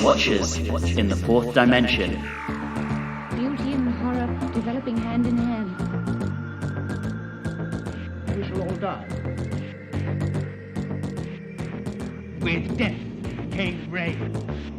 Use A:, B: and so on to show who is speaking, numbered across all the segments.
A: Watchers in the Fourth Dimension.
B: Beauty and horror developing hand in hand.
C: We shall all die.
D: With death came Reilly.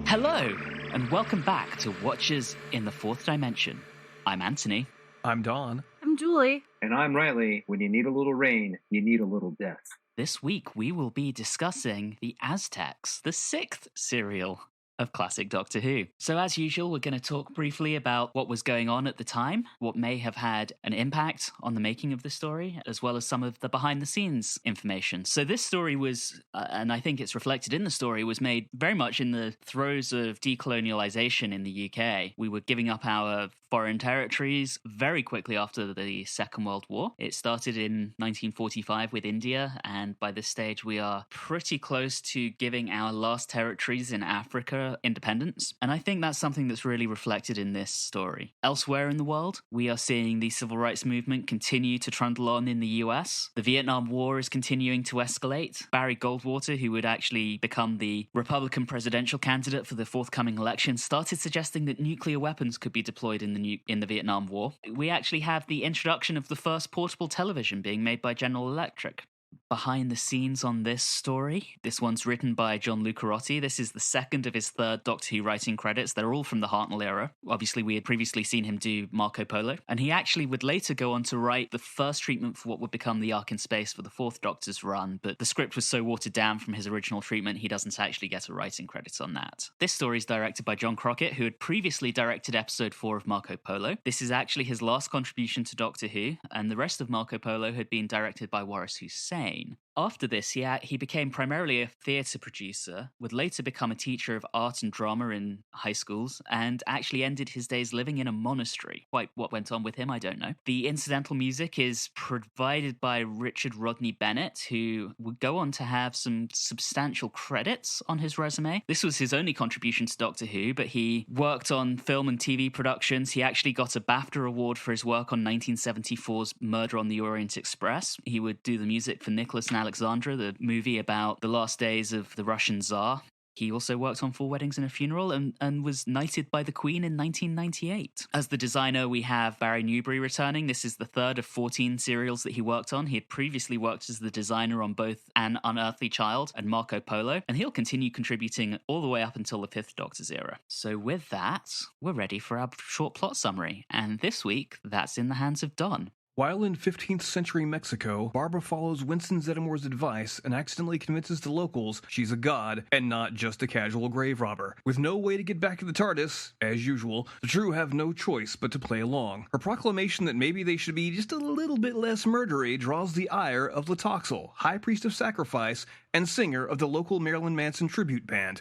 A: Hello, and welcome back to Watchers in the Fourth Dimension. I'm Anthony.
E: I'm Dawn.
F: I'm Julie.
G: And I'm Reilly. When you need a little rain, you need a little death.
A: This week we will be discussing the Aztecs, the sixth serial of classic Doctor Who. So as usual, we're going to talk briefly about what was going on at the time, what may have had an impact on the making of the story, as well as some of the behind-the-scenes information. So this story was, and I think it's reflected in the story, was made very much in the throes of decolonialization in the UK. We were giving up our foreign territories very quickly after the Second World War. It started in 1945 with India, and by this stage we are pretty close to giving our last territories in Africa independence. And I think that's something that's really reflected in this story. Elsewhere in the world, we are seeing the civil rights movement continue to trundle on in the US. The Vietnam War is continuing to escalate. Barry Goldwater, who would actually become the Republican presidential candidate for the forthcoming election, started suggesting that nuclear weapons could be deployed in the Vietnam War. We actually have the introduction of the first portable television being made by General Electric. Behind the scenes on this story, this one's written by John Lucarotti. This is the second of his third Doctor Who writing credits. They're all from the Hartnell era. Obviously, we had previously seen him do Marco Polo, and he actually would later go on to write the first treatment for what would become the Ark in Space for the fourth Doctor's run, but the script was so watered down from his original treatment, he doesn't actually get a writing credit on that. This story is directed by John Crockett, who had previously directed episode 4 of Marco Polo. This is actually his last contribution to Doctor Who, and the rest of Marco Polo had been directed by Waris Hussein. After this, he became primarily a theatre producer, would later become a teacher of art and drama in high schools, and actually ended his days living in a monastery. Quite what went on with him, I don't know. The incidental music is provided by Richard Rodney Bennett, who would go on to have some substantial credits on his resume. This was his only contribution to Doctor Who, but he worked on film and TV productions. He actually got a BAFTA award for his work on 1974's Murder on the Orient Express. He would do the music for Nicholas and Alexandra, the movie about the last days of the Russian Tsar. He also worked on Four Weddings and a Funeral and was knighted by the Queen in 1998. As the designer, we have Barry Newbury returning. This is the third of 14 serials that he worked on. He had previously worked as the designer on both An Unearthly Child and Marco Polo, and he'll continue contributing all the way up until the Fifth Doctor's era. So with that, we're ready for our short plot summary. And this week, that's in the hands of Don.
E: While in 15th century Mexico, Barbara follows Winston Zeddemor's advice and accidentally convinces the locals she's a god and not just a casual grave robber. With no way to get back to the TARDIS, as usual, the True have no choice but to play along. Her proclamation that maybe they should be just a little bit less murdery draws the ire of Latoxel, High Priest of Sacrifice and singer of the local Marilyn Manson tribute band,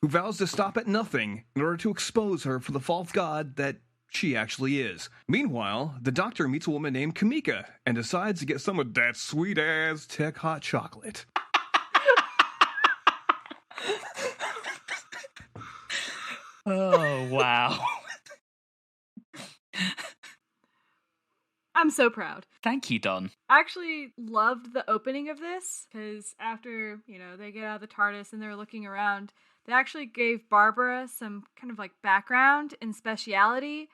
E: who vows to stop at nothing in order to expose her for the false god that she actually is. Meanwhile, the Doctor meets a woman named Kamika and decides to get some of that sweet Azz-tec hot chocolate.
A: Oh, wow.
F: I'm so proud.
A: Thank you, Don.
F: I actually loved the opening of this, because after, they get out of the TARDIS and they're looking around, they actually gave Barbara some kind of background and speciality.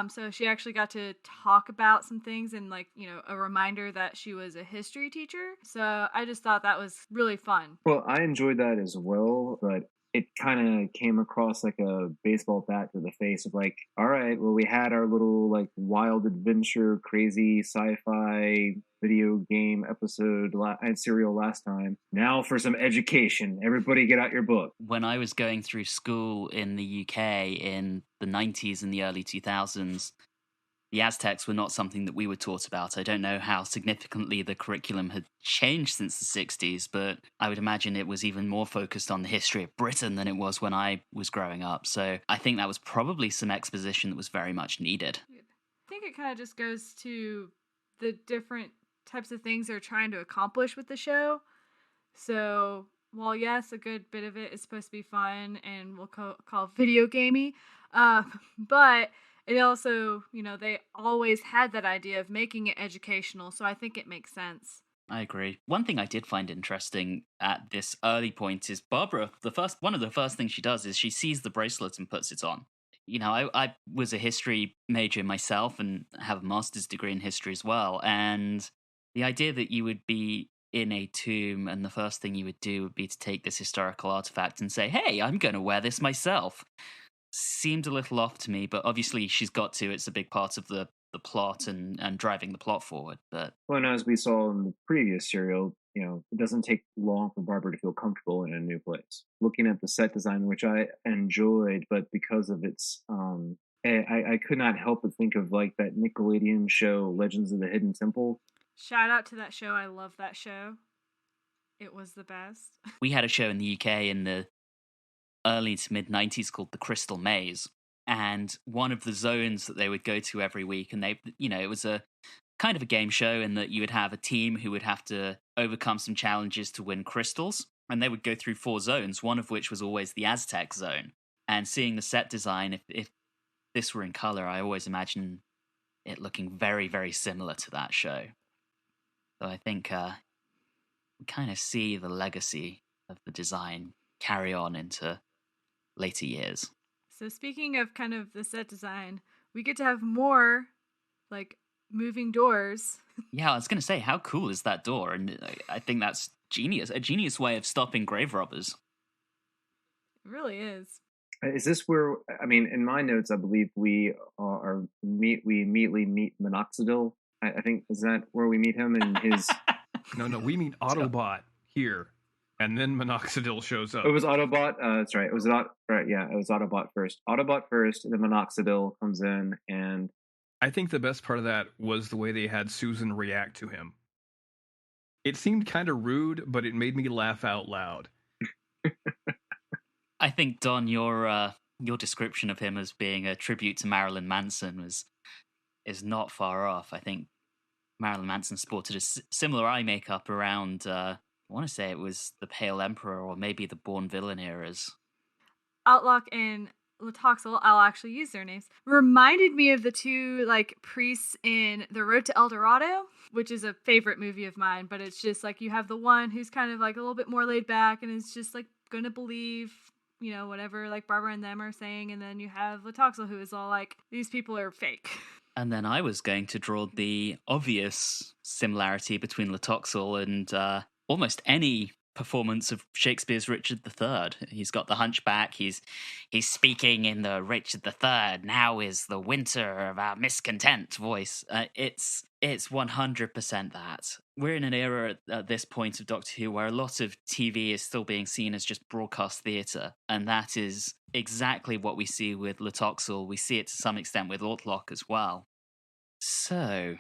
F: So she actually got to talk about some things and a reminder that she was a history teacher. So I just thought that was really fun.
G: Well, I enjoyed that as well, but it kind of came across like a baseball bat to the face of all right, well, we had our little wild adventure, crazy sci-fi video game episode and serial last time. Now for some education. Everybody get out your book.
A: When I was going through school in the UK in the 90s and the early 2000s, the Aztecs were not something that we were taught about. I don't know how significantly the curriculum had changed since the 60s, but I would imagine it was even more focused on the history of Britain than it was when I was growing up. So I think that was probably some exposition that was very much needed.
F: I think it kind of just goes to the different types of things they're trying to accomplish with the show. So while yes, a good bit of it is supposed to be fun and we'll call video gamey, but it also, they always had that idea of making it educational, so I think it makes sense.
A: I agree. One thing I did find interesting at this early point is Barbara, one of the first things she does is she sees the bracelet and puts it on. You know, I was a history major myself and have a master's degree in history as well. And the idea that you would be in a tomb and the first thing you would do would be to take this historical artifact and say, hey, I'm going to wear this myself, seemed a little off to me, but obviously she's got to. It's a big part of the plot and driving the plot forward. But
G: Well, and as we saw in the previous serial, it doesn't take long for Barbara to feel comfortable in a new place. Looking at the set design, which I enjoyed, but because of its, I could not help but think of like that Nickelodeon show, Legends of the Hidden Temple.
F: Shout out to that show. I love that show. It was the best.
A: we had a show in the UK in the early to mid 90s called The Crystal Maze. And one of the zones that they would go to every week, and it was a kind of a game show in that you would have a team who would have to overcome some challenges to win crystals. And they would go through 4 zones, one of which was always the Aztec zone. And seeing the set design, if this were in color, I always imagine it looking very, very similar to that show. So I think we kind of see the legacy of the design carry on into later years.
F: So speaking of kind of the set design, we get to have more like moving doors.
A: Yeah, I was going to say, how cool is that door? And I think that's a genius way of stopping grave robbers.
F: It really is.
G: Is this where, I mean, in my notes, I believe we immediately meet Minoxidil. I think, is that where we meet him and his...
E: No, we meet Autobot here, and then Minoxidil shows up.
G: It was Autobot. That's right. It was it was Autobot first. Autobot first, and then Minoxidil comes in, and
E: I think the best part of that was the way they had Susan react to him. It seemed kind of rude, but it made me laugh out loud.
A: I think, Don, your description of him as being a tribute to Marilyn Manson is not far off. I think Marilyn Manson sported a similar eye makeup around, I want to say it was the Pale Emperor or maybe the Born Villain eras.
F: Outlook and Latoxel, I'll actually use their names, reminded me of the 2 like priests in The Road to El Dorado, which is a favorite movie of mine, but it's just like you have the one who's kind of like a little bit more laid back and is just like going to believe, whatever like Barbara and them are saying, and then you have Latoxel who is all like, these people are fake.
A: And then I was going to draw the obvious similarity between Latoxel and almost any performance of Shakespeare's Richard III. He's got the hunchback. He's speaking in the Richard III. Now is the winter of our miscontent voice. It's 100% that. We're in an era at this point of Doctor Who where a lot of TV is still being seen as just broadcast theatre, and that is exactly what we see with Latoxel. We see it to some extent with Ortlock as well. So,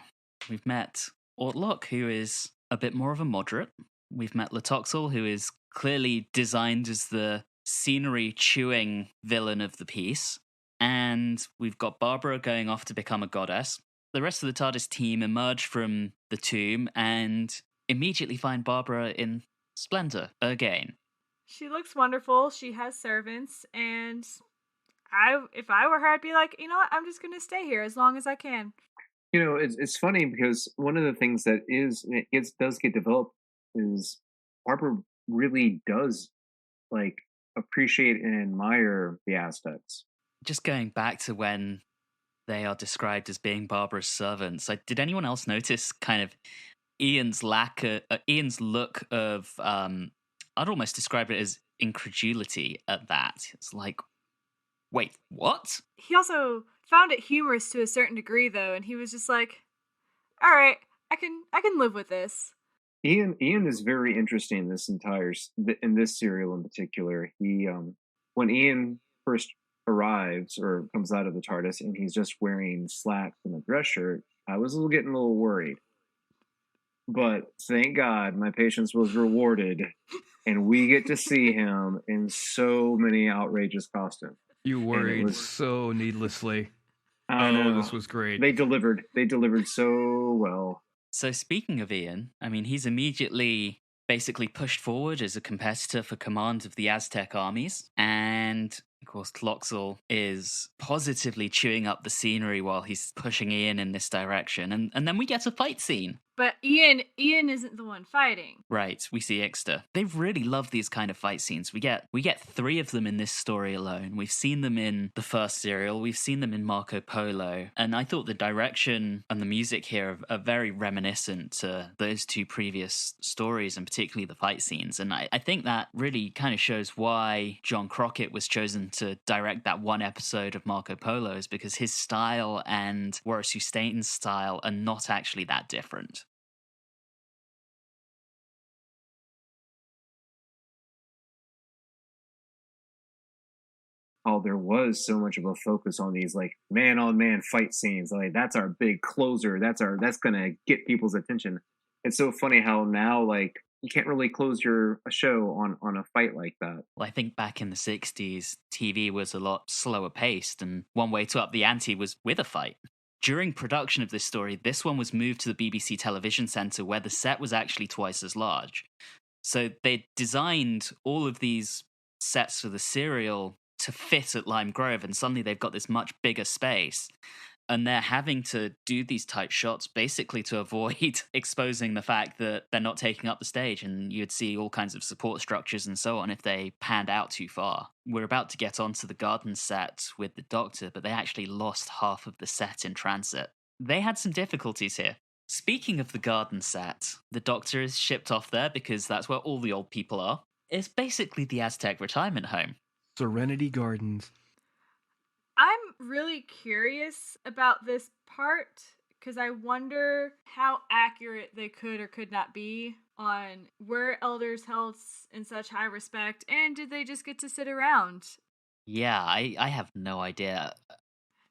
A: we've met Ortlock, who is a bit more of a moderate. We've met Latoxel, who is clearly designed as the scenery-chewing villain of the piece. And we've got Barbara going off to become a goddess. The rest of the TARDIS team emerge from the tomb and immediately find Barbara in splendor again.
F: She looks wonderful. She has servants, and if I were her, I'd be like, you know what? I'm just going to stay here as long as I can.
G: It's funny because one of the things that does get developed is Barbara really does like appreciate and admire the Aztecs.
A: Just going back to when they are described as being Barbara's servants, did anyone else notice kind of Ian's look of I'd almost describe it as incredulity at that. It's like, wait, what?
F: He also found it humorous to a certain degree, though, and he was just like, all right, I can live with this.
G: Ian is very interesting in this serial in particular. He when Ian first arrives or comes out of the TARDIS and he's just wearing slacks and a dress shirt, I was getting a little worried. But thank God my patience was rewarded and we get to see him in so many outrageous costumes.
E: You worried so needlessly. This was great.
G: They delivered so well.
A: So speaking of Ian, I mean, he's immediately basically pushed forward as a competitor for command of the Aztec armies. And of course, Tloxel is positively chewing up the scenery while he's pushing Ian in this direction. And then we get a fight scene.
F: But Ian isn't the one fighting.
A: Right, we see Ixta. They really love these kind of fight scenes. We get 3 of them in this story alone. We've seen them in the first serial. We've seen them in Marco Polo. And I thought the direction and the music here are very reminiscent to those 2 previous stories, and particularly the fight scenes. And I think that really kind of shows why John Crockett was chosen to direct that one episode of Marco Polo, is because his style and Wallace Hustain's style are not actually that different.
G: Oh, there was so much of a focus on these like man-on-man fight scenes. Like that's our big closer. That's gonna get people's attention. It's so funny how now like you can't really close a show on a fight like that.
A: Well, I think back in the 60s, TV was a lot slower paced, and one way to up the ante was with a fight. During production of this story, this one was moved to the BBC Television Centre, where the set was actually twice as large. So they designed all of these sets for the serial to fit at Lime Grove, and suddenly they've got this much bigger space. And they're having to do these tight shots basically to avoid exposing the fact that they're not taking up the stage, and you'd see all kinds of support structures and so on if they panned out too far. We're about to get onto the garden set with the Doctor, but they actually lost half of the set in transit. They had some difficulties here. Speaking of the garden set, the Doctor is shipped off there because that's where all the old people are. It's basically the Aztec retirement home.
E: Serenity Gardens.
F: I'm really curious about this part because I wonder how accurate they could or could not be on were elders held in such high respect, and did they just get to sit around?
A: Yeah, I have no idea.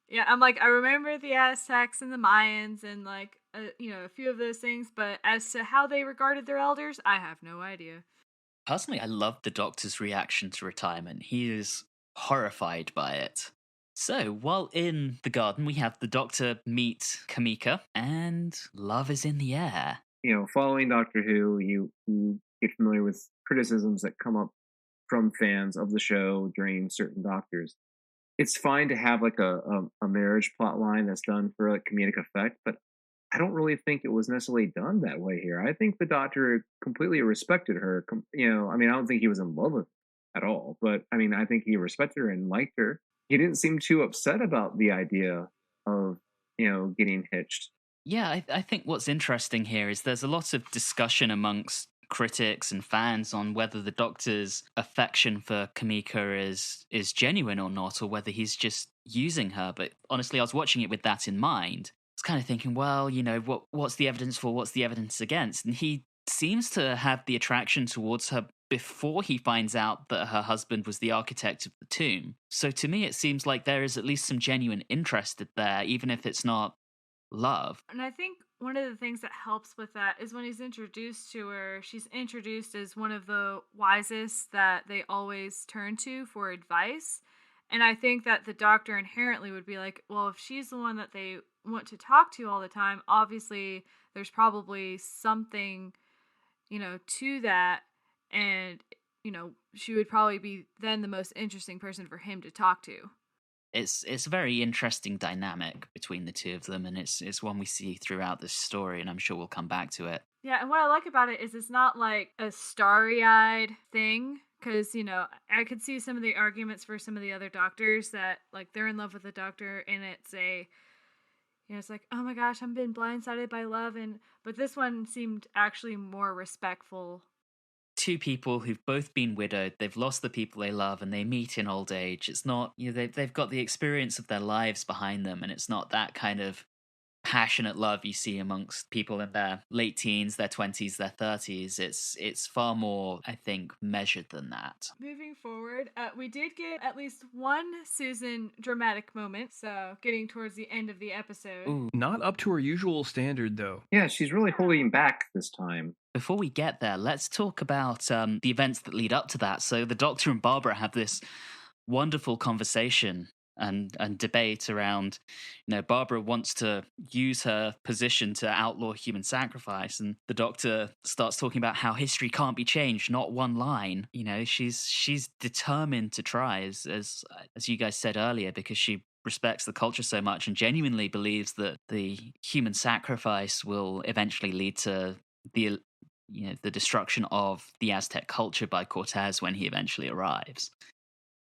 F: Yeah, I'm like, I remember the Aztecs and the Mayans and like, a few of those things, but as to how they regarded their elders, I have no idea.
A: Personally, I love the Doctor's reaction to retirement. He is horrified by it. So, while in the garden, we have the Doctor meet Kamika, and love is in the air.
G: You know, following Doctor Who, you get familiar with criticisms that come up from fans of the show during certain Doctors. It's fine to have like a marriage plot line that's done for like comedic effect, but I don't really think it was necessarily done that way here. I think the Doctor completely respected her. I don't think he was in love with her at all, but I mean, I think he respected her and liked her. He didn't seem too upset about the idea of, getting hitched.
A: Yeah, I think what's interesting here is there's a lot of discussion amongst critics and fans on whether the Doctor's affection for Kamika is genuine or not, or whether he's just using her. But honestly, I was watching it with that in mind. I was kind of thinking, well, what's the evidence for, what's the evidence against? And he seems to have the attraction towards her before he finds out that her husband was the architect of the tomb. So to me, it seems like there is at least some genuine interest there, even if it's not love.
F: And I think one of the things that helps with that is when he's introduced to her, she's introduced as one of the wisest that they always turn to for advice. And I think that the Doctor inherently would be like, well, if she's the one that they want to talk to all the time, obviously there's probably something, to that. And, she would probably be then the most interesting person for him to talk to.
A: It's a very interesting dynamic between the two of them, and it's one we see throughout this story, and I'm sure we'll come back to it.
F: Yeah, and what I like about it is it's not like a starry-eyed thing, because, I could see some of the arguments for some of the other Doctors that, like, they're in love with the Doctor, and it's like, oh my gosh, I'm being blindsided by love, but this one seemed actually more respectful.
A: Two people who've both been widowed, they've lost the people they love, and they meet in old age. It's not, they've got the experience of their lives behind them, and it's not that kind of passionate love you see amongst people in their late teens, their 20s, their 30s. It's far more, I think, measured than that.
F: Moving forward, we did get at least one Susan dramatic moment, so getting towards the end of the episode.
E: Ooh, not up to her usual standard, though.
G: Yeah, she's really holding back this time.
A: Before we get there, let's talk about the events that lead up to that. So the Doctor and Barbara have this wonderful conversation and debate around, Barbara wants to use her position to outlaw human sacrifice, and the Doctor starts talking about how history can't be changed, not one line. She's determined to try, as you guys said earlier, because she respects the culture so much and genuinely believes that the human sacrifice will eventually lead to the the destruction of the Aztec culture by Cortez when he eventually arrives.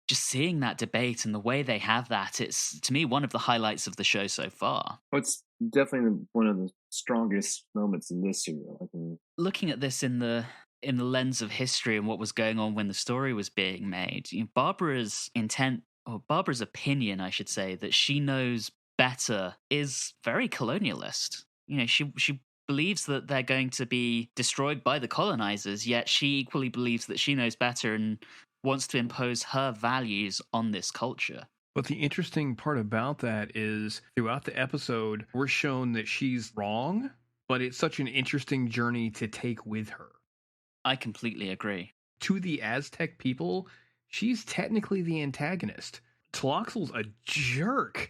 A: Just seeing that debate and the way they have that, it's to me one of the highlights of the show so far.
G: Well, it's definitely one of the strongest moments in this serial.
A: Looking at this in the lens of history and what was going on when the story was being made, Barbara's intent, or Barbara's opinion, I should say, that she knows better is very colonialist. She believes that they're going to be destroyed by the colonizers, yet she equally believes that she knows better and wants to impose her values on this culture.
E: But the interesting part about that is throughout the episode, we're shown that she's wrong, but it's such an interesting journey to take with her.
A: I completely agree.
E: To the Aztec people, she's technically the antagonist. Tloxel's a jerk,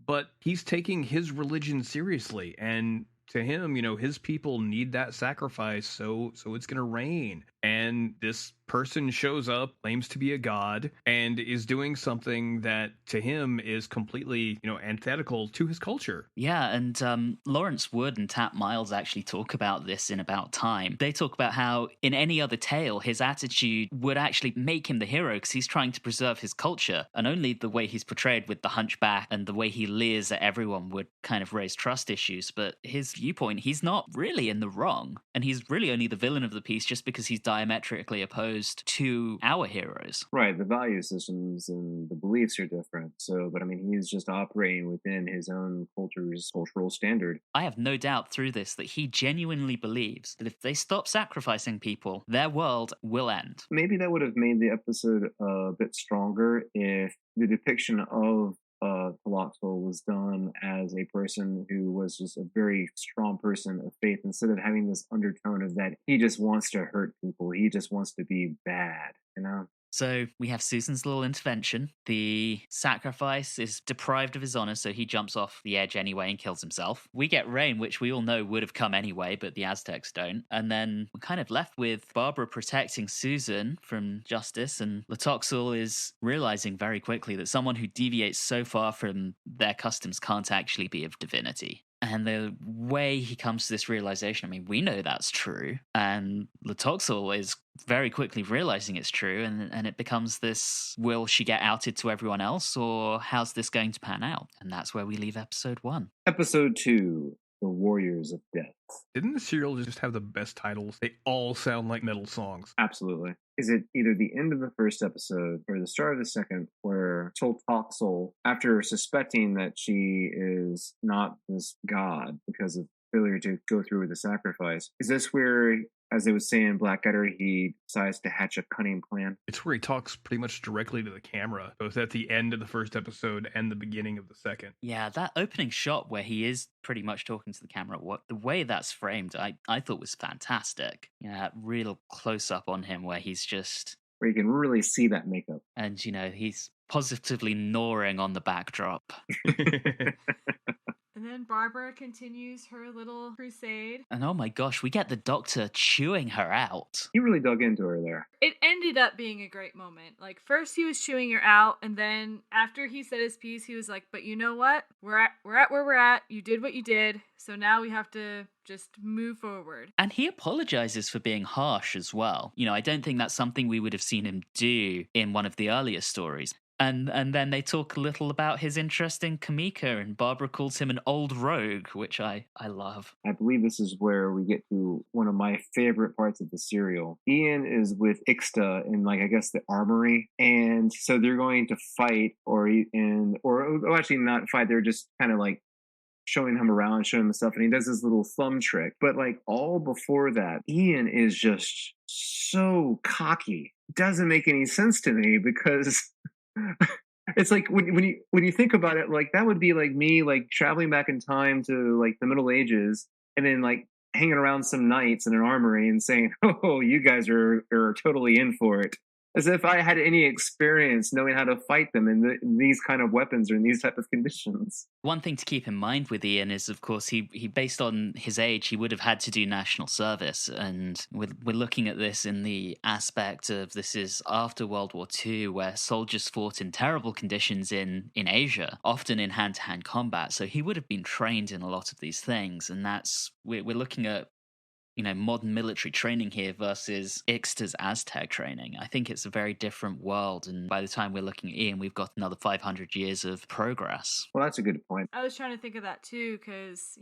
E: but he's taking his religion seriously, and to him, his people need that sacrifice, so it's going to rain. And this person shows up, claims to be a god, and is doing something that to him is completely, antithetical to his culture.
A: Yeah, and Lawrence Wood and Tat Miles actually talk about this in About Time. They talk about how in any other tale, his attitude would actually make him the hero because he's trying to preserve his culture, and only the way he's portrayed with the hunchback and the way he leers at everyone would kind of raise trust issues. But his viewpoint, he's not really in the wrong, and he's really only the villain of the piece just because he's diametrically opposed to our heroes.
G: Right, the value systems and the beliefs are different. So, but he's just operating within his own culture's cultural standard.
A: I have no doubt through this that he genuinely believes that if they stop sacrificing people, their world will end.
G: Maybe that would have made the episode a bit stronger if the depiction of Tloxel was done as a person who was just a very strong person of faith, instead of having this undertone of that he just wants to hurt people, he just wants to be bad,
A: So we have Susan's little intervention. The sacrifice is deprived of his honor, so he jumps off the edge anyway and kills himself. We get rain, which we all know would have come anyway, but the Aztecs don't. And then we're kind of left with Barbara protecting Susan from justice, and Tloxel is realizing very quickly that someone who deviates so far from their customs can't actually be of divinity. And the way he comes to this realization, we know that's true. And Tloxel is very quickly realizing it's true. And it becomes this, will she get outed to everyone else? Or how's this going to pan out? And that's where we leave episode 1.
G: Episode 2, The Warriors of Death.
E: Didn't the serial just have the best titles? They all sound like metal songs.
G: Absolutely. Is it either the end of the first episode or the start of the second where Tloxel, after suspecting that she is not this god because of failure to go through with the sacrifice, is this where, as they would say in Blackadder, he decides to hatch a cunning plan?
E: It's where he talks pretty much directly to the camera, both at the end of the first episode and the beginning of the second.
A: Yeah, that opening shot where he is pretty much talking to the camera, the way that's framed, I thought was fantastic. Yeah, that real close-up on him where he's just...
G: where you can really see that makeup.
A: And, he's positively gnawing on the backdrop.
F: And then Barbara continues her little crusade.
A: And oh my gosh, we get the Doctor chewing her out.
G: He really dug into her there.
F: It ended up being a great moment. Like, first he was chewing her out, and then after he said his piece, he was like, but you know what? We're at where we're at. You did what you did, so now we have to just move forward.
A: And he apologizes for being harsh as well. I don't think that's something we would have seen him do in one of the earlier stories. And then they talk a little about his interest in Kamika, and Barbara calls him an old rogue, which I love.
G: I believe this is where we get to one of my favorite parts of the serial. Ian is with Ixta in, I guess, the armory, and so they're going to fight, or actually not fight. They're just kind of showing him around, showing him stuff, and he does this little thumb trick. But all before that, Ian is just so cocky. Doesn't make any sense to me, because it's when you think about it, that would be me traveling back in time to the Middle Ages, and then hanging around some knights in an armory and saying, oh, you guys are totally in for it. As if I had any experience knowing how to fight them in these kind of weapons or in these type of conditions.
A: One thing to keep in mind with Ian is, of course, he based on his age, he would have had to do national service. And we're looking at this in the aspect of this is after World War II, where soldiers fought in terrible conditions in Asia, often in hand-to-hand combat. So he would have been trained in a lot of these things. And we're looking at modern military training here versus Ixta's Aztec training. I think it's a very different world, and by the time we're looking at Ian, we've got another 500 years of progress.
G: Well, that's a good point.
F: I was trying to think of that too, because,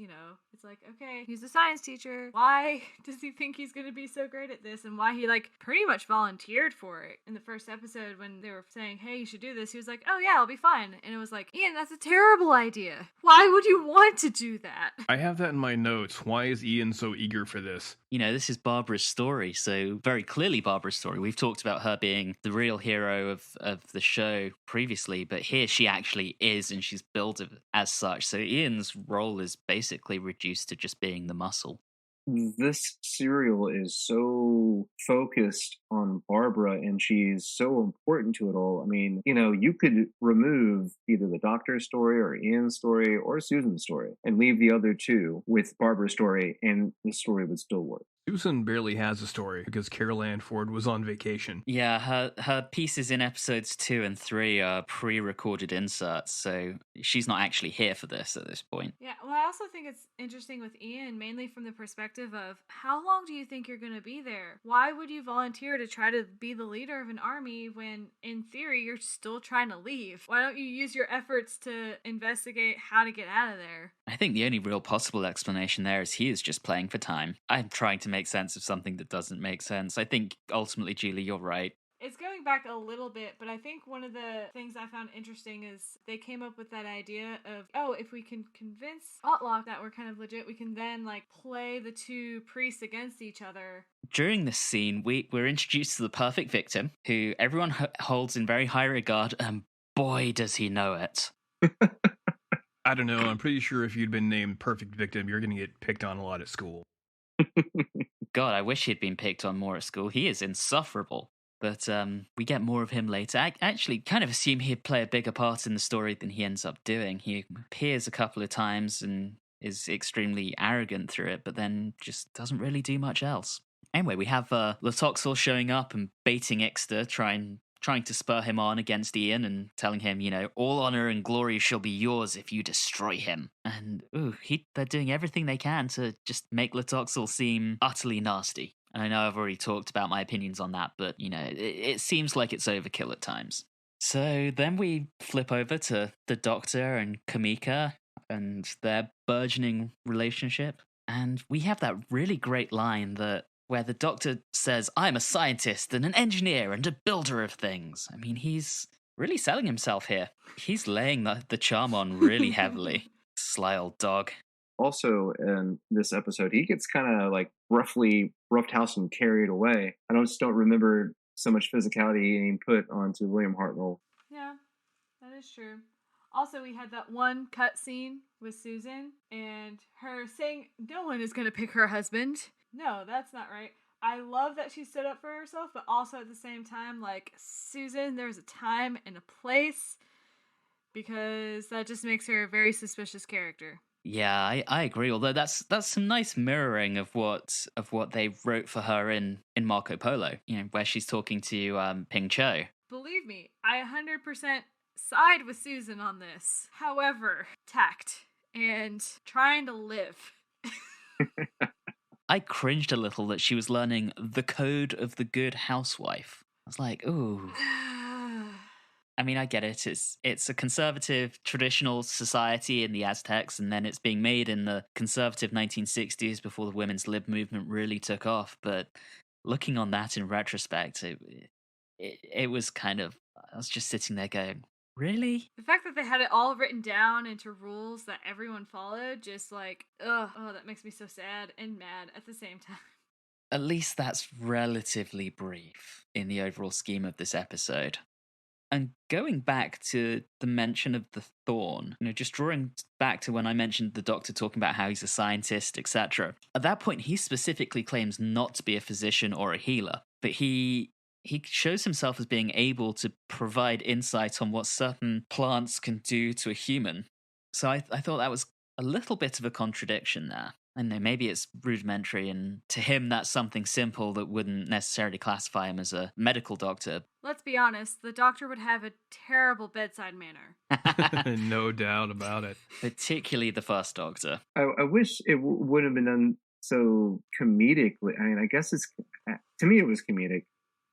F: it's like, okay, he's a science teacher. Why does he think he's going to be so great at this? And why he, pretty much volunteered for it. In the first episode, when they were saying, hey, you should do this, he was like, oh yeah, I'll be fine. And it was like, Ian, that's a terrible idea. Why would you want to do that?
E: I have that in my notes. Why is Ian so eager for this?
A: This is Barbara's story, so very clearly Barbara's story. We've talked about her being the real hero of the show previously, but here she actually is, and she's billed as such. So Ian's role is basically reduced to just being the muscle.
G: This serial is so focused on Barbara, and she's so important to it all. I mean, you could remove either the Doctor's story or Ian's story or Susan's story and leave the other two with Barbara's story, and the story would still work.
E: Susan barely has a story because Carol Ann Ford was on vacation.
A: Yeah, her pieces in episodes 2 and 3 are pre-recorded inserts, so she's not actually here for this at this point.
F: Yeah, well, I also think it's interesting with Ian, mainly from the perspective of how long do you think you're going to be there? Why would you volunteer to try to be the leader of an army when, in theory, you're still trying to leave? Why don't you use your efforts to investigate how to get out of there?
A: I think the only real possible explanation there is he is just playing for time. I'm trying to make sense of something that doesn't make sense. I think ultimately, Julie, you're right.
F: It's going back a little bit, but I think one of the things I found interesting is they came up with that idea of, if we can convince Otlock that we're kind of legit, we can then play the two priests against each other.
A: During this scene, we're introduced to the perfect victim, who everyone holds in very high regard, and boy does he know it.
E: I don't know, I'm pretty sure if you'd been named perfect victim, you're going to get picked on a lot at school.
A: God, I wish he'd been picked on more at school. He is insufferable. But we get more of him later. I actually kind of assume he'd play a bigger part in the story than he ends up doing. He appears a couple of times and is extremely arrogant through it, but then just doesn't really do much else. Anyway, we have Latoxel showing up and baiting Ixta, trying to spur him on against Ian and telling him, all honor and glory shall be yours if you destroy him. And they're doing everything they can to just make Latoxel seem utterly nasty. And I know I've already talked about my opinions on that, but, it seems like it's overkill at times. So then we flip over to the Doctor and Kamika and their burgeoning relationship. And we have that really great line where the Doctor says, I'm a scientist and an engineer and a builder of things. I mean, he's really selling himself here. He's laying the charm on really heavily. Sly old dog.
G: Also, in this episode, he gets kind of roughly roughhoused and carried away. I just don't remember so much physicality being put onto William Hartnell.
F: Yeah, that is true. Also, we had that one cut scene with Susan and her saying no one is going to pick her husband. No, that's not right. I love that she stood up for herself, but also at the same time, Susan, there's a time and a place, because that just makes her a very suspicious character.
A: Yeah, I agree. Although that's some nice mirroring of what they wrote for her in Marco Polo. Where she's talking to Ping Cho.
F: Believe me, I 100% side with Susan on this. However, tact and trying to live.
A: I cringed a little that she was learning the code of the good housewife. I was like, ooh. I mean, I get it. It's a conservative, traditional society in the Aztecs, and then it's being made in the conservative 1960s before the women's lib movement really took off. But looking on that in retrospect, it was kind of, I was just sitting there going, really?
F: The fact that they had it all written down into rules that everyone followed, just that makes me so sad and mad at the same time.
A: At least that's relatively brief in the overall scheme of this episode. And going back to the mention of the thorn, just drawing back to when I mentioned the Doctor talking about how he's a scientist, etc. At that point, he specifically claims not to be a physician or a healer, but he he shows himself as being able to provide insight on what certain plants can do to a human. So I thought that was a little bit of a contradiction there. I don't know, maybe it's rudimentary, and to him that's something simple that wouldn't necessarily classify him as a medical doctor.
F: Let's be honest, the doctor would have a terrible bedside manner.
E: No doubt about it.
A: Particularly the first doctor.
G: I wish it would have been done so comedically. I mean, I guess to me it was comedic.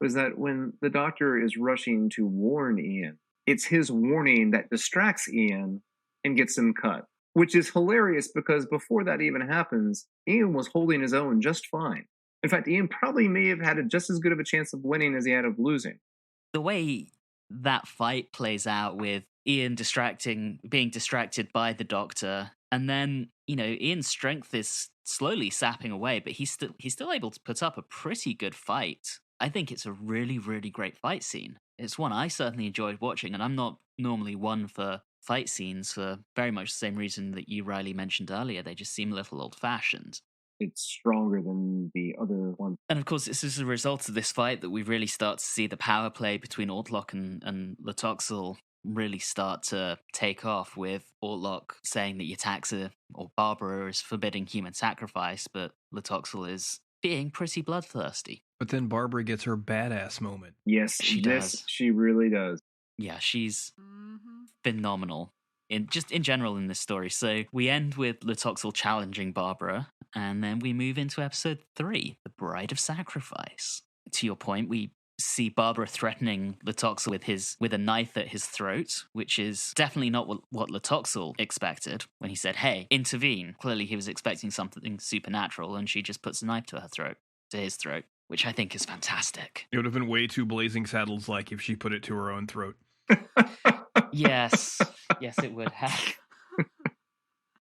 G: Was that when the doctor is rushing to warn Ian, it's his warning that distracts Ian and gets him cut, which is hilarious because before that even happens, Ian was holding his own just fine. In fact, Ian probably may have had just as good of a chance of winning as he had of losing.
A: The way that fight plays out with Ian being distracted by the doctor, and then, Ian's strength is slowly sapping away, but he's still able to put up a pretty good fight. I think it's a really, really great fight scene. It's one I certainly enjoyed watching, and I'm not normally one for fight scenes for very much the same reason that you, Reilly, mentioned earlier. They just seem a little old-fashioned.
G: It's stronger than the other one.
A: And of course, this is a result of this fight that we really start to see the power play between Ortlock and Latoxel really start to take off, with Ortlock saying that Yetaxa or Barbara is forbidding human sacrifice, but Latoxel is being pretty bloodthirsty.
E: But then Barbara gets her badass moment.
G: Yes,
A: She does.
G: She really does.
A: Yeah, she's phenomenal in general in this story. So we end with Latoxel challenging Barbara, and then we move into episode 3, The Bride of Sacrifice. To your point, we see Barbara threatening Latoxel with a knife at his throat, which is definitely not what Latoxel expected when he said, "Hey, intervene." Clearly he was expecting something supernatural, and she just puts a knife to his throat, which I think is fantastic.
E: It would have been way too Blazing Saddles like if she put it to her own throat.
A: Yes, it would have.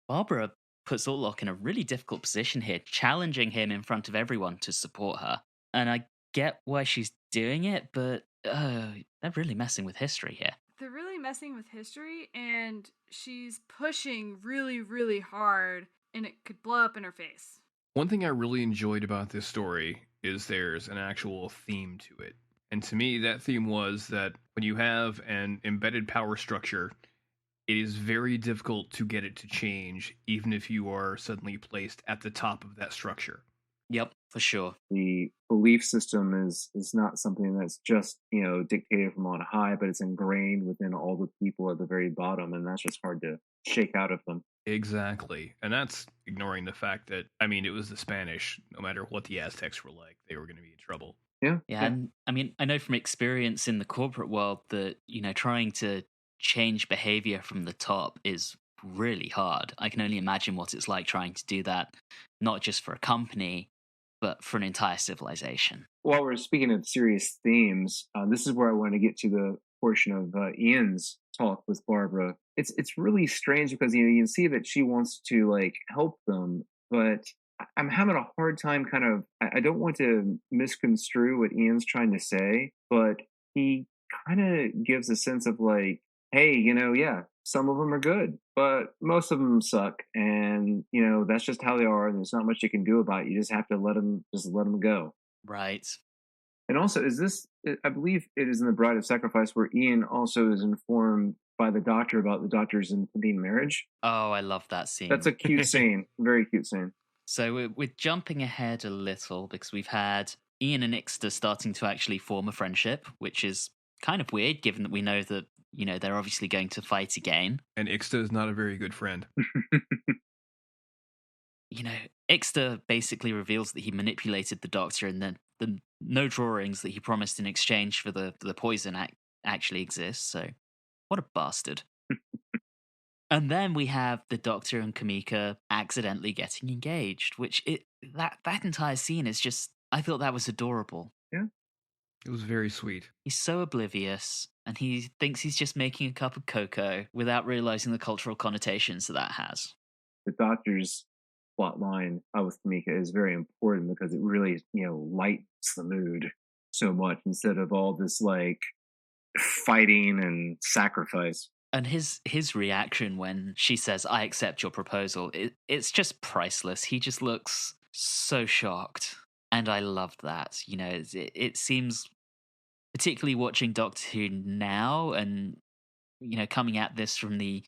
A: Barbara puts Ortlock in a really difficult position here, challenging him in front of everyone to support her. And I get why she's doing it, but they're really messing with history here.
F: They're really messing with history, and she's pushing really, really hard, and it could blow up in her face.
E: One thing I really enjoyed about this story is there's an actual theme to it. And to me, that theme was that when you have an embedded power structure, it is very difficult to get it to change, even if you are suddenly placed at the top of that structure.
A: Yep, for sure.
G: The belief system is not something that's just, dictated from on high, but it's ingrained within all the people at the very bottom, and that's just hard to shake out of them.
E: Exactly. And that's ignoring the fact that, it was the Spanish. No matter what the Aztecs were like, they were going to be in trouble.
G: Yeah.
A: And I know from experience in the corporate world that, trying to change behavior from the top is really hard. I can only imagine what it's like trying to do that, not just for a company, but for an entire civilization.
G: While we're speaking of serious themes, this is where I want to get to the portion of Ian's talk with Barbara. It's really strange because you can see that she wants to help them, but I'm having a hard time I don't want to misconstrue what Ian's trying to say, but he kind of gives a sense of hey, yeah, some of them are good, but most of them suck, and that's just how they are, and there's not much you can do about it. You just have to let them go.
A: Right.
G: And also, I believe it is in The Bride of Sacrifice where Ian also is informed by the doctor about the doctor's impending marriage.
A: Oh, I love that scene.
G: That's a cute scene. Very cute scene.
A: So we're jumping ahead a little because we've had Ian and Ixta starting to actually form a friendship, which is kind of weird given that we know that, they're obviously going to fight again.
E: And Ixta is not a very good friend.
A: Ixta basically reveals that he manipulated the doctor, and then the no drawings that he promised in exchange for the poison actually exist. So what a bastard. And then we have the doctor and Kamika accidentally getting engaged, which that entire scene is just, I thought that was adorable.
G: Yeah.
E: It was very sweet.
A: He's so oblivious, and he thinks he's just making a cup of cocoa without realizing the cultural connotations that has.
G: The doctor's plot line with Kamika is very important because it really, lightens the mood so much instead of all this fighting and sacrifice.
A: And his reaction when she says, "I accept your proposal," it's just priceless. He just looks so shocked. And I loved that. It seems particularly watching Doctor Who now and, coming at this from the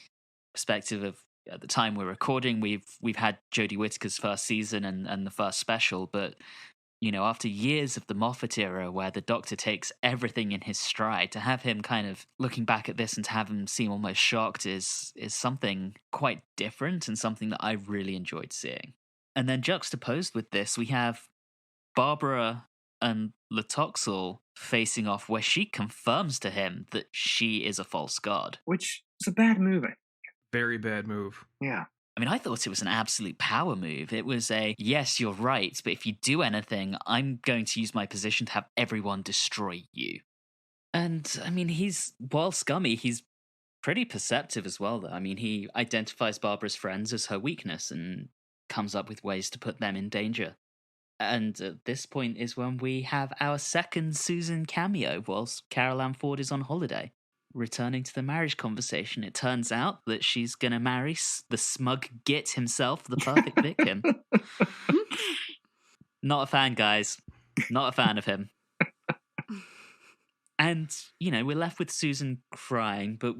A: perspective of at the time we're recording, we've had Jodie Whittaker's first season and the first special, but after years of the Moffat era where the Doctor takes everything in his stride, to have him kind of looking back at this and to have him seem almost shocked is something quite different and something that I really enjoyed seeing. And then juxtaposed with this, we have Barbara and Latoxel facing off where she confirms to him that she is a false god.
G: Which is a bad move.
E: Very bad move.
G: Yeah.
A: I mean, I thought it was an absolute power move. It was a, yes, you're right, but if you do anything, I'm going to use my position to have everyone destroy you. And, I mean, while scummy, he's pretty perceptive as well, though. I mean, he identifies Barbara's friends as her weakness and comes up with ways to put them in danger. And at this point is when we have our second Susan cameo whilst Carol Ann Ford is on holiday. Returning to the marriage conversation, it turns out that she's going to marry the smug git himself, the perfect victim. Not a fan, guys. Not a fan of him. And, we're left with Susan crying, but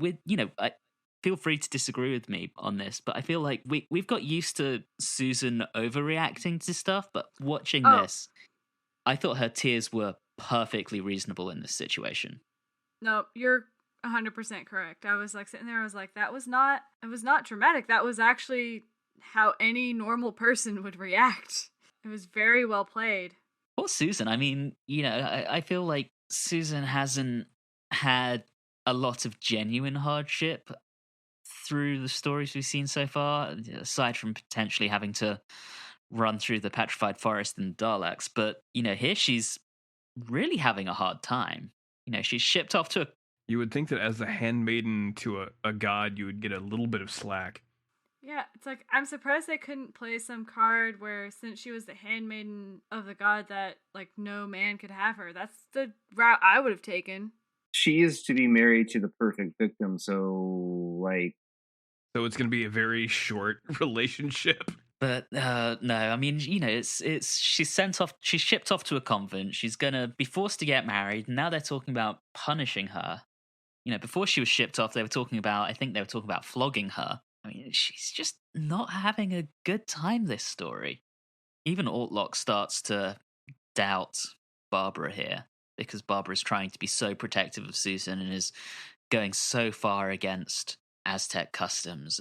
A: feel free to disagree with me on this, but I feel like we've got used to Susan overreacting to stuff, but watching this, I thought her tears were perfectly reasonable in this situation.
F: No, you're 100% correct. I was like sitting there, I was like, it was not dramatic. That was actually how any normal person would react. It was very well played.
A: Poor Susan. I mean, I feel like Susan hasn't had a lot of genuine hardship through the stories we've seen so far, aside from potentially having to run through the petrified forest and the Daleks. But, here she's really having a hard time. She's shipped off to a...
E: You would think that as the handmaiden to a god, you would get a little bit of slack.
F: Yeah, it's like, I'm surprised they couldn't play some card where, since she was the handmaiden of the god, that, like, no man could have her. That's the route I would have taken.
G: She is to be married to the perfect victim, so, like...
E: So it's going to be a very short relationship.
A: But, no, I mean, she's shipped off to a convent. She's going to be forced to get married. Now they're talking about punishing her. Before she was shipped off, I think they were talking about flogging her. I mean, she's just not having a good time, this story. Even Altlock starts to doubt Barbara here, because Barbara's trying to be so protective of Susan and is going so far against Aztec customs.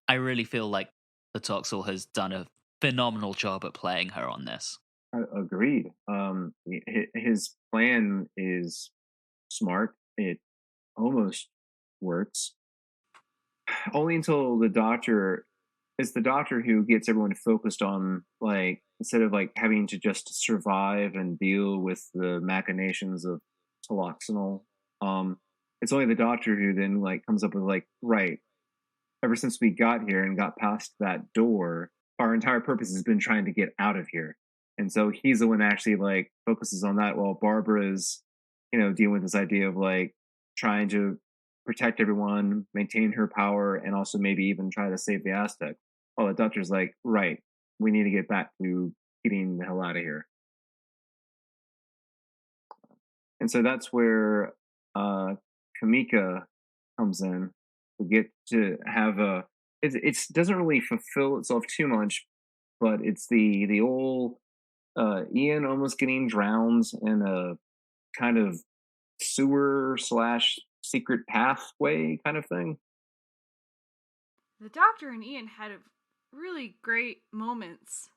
A: I really feel like Latoxel has done a phenomenal job at playing her on this.
G: Agreed. His plan is smart. It almost works. Only until the doctor who gets everyone focused on, like, instead of like having to just survive and deal with the machinations of Taloxanol, it's only the doctor who then like comes up with like, right, ever since we got here and got past that door, our entire purpose has been trying to get out of here. And so he's the one that actually like focuses on that, while Barbara's, dealing with this idea of like trying to protect everyone, maintain her power, and also maybe even try to save the Aztec. While the doctor's like, right, we need to get back to getting the hell out of here. And so that's where Kamika comes in. We get to have it doesn't really fulfill itself too much, but it's the old Ian almost getting drowned in a kind of sewer / secret pathway kind of thing.
F: The doctor and Ian had really great moments,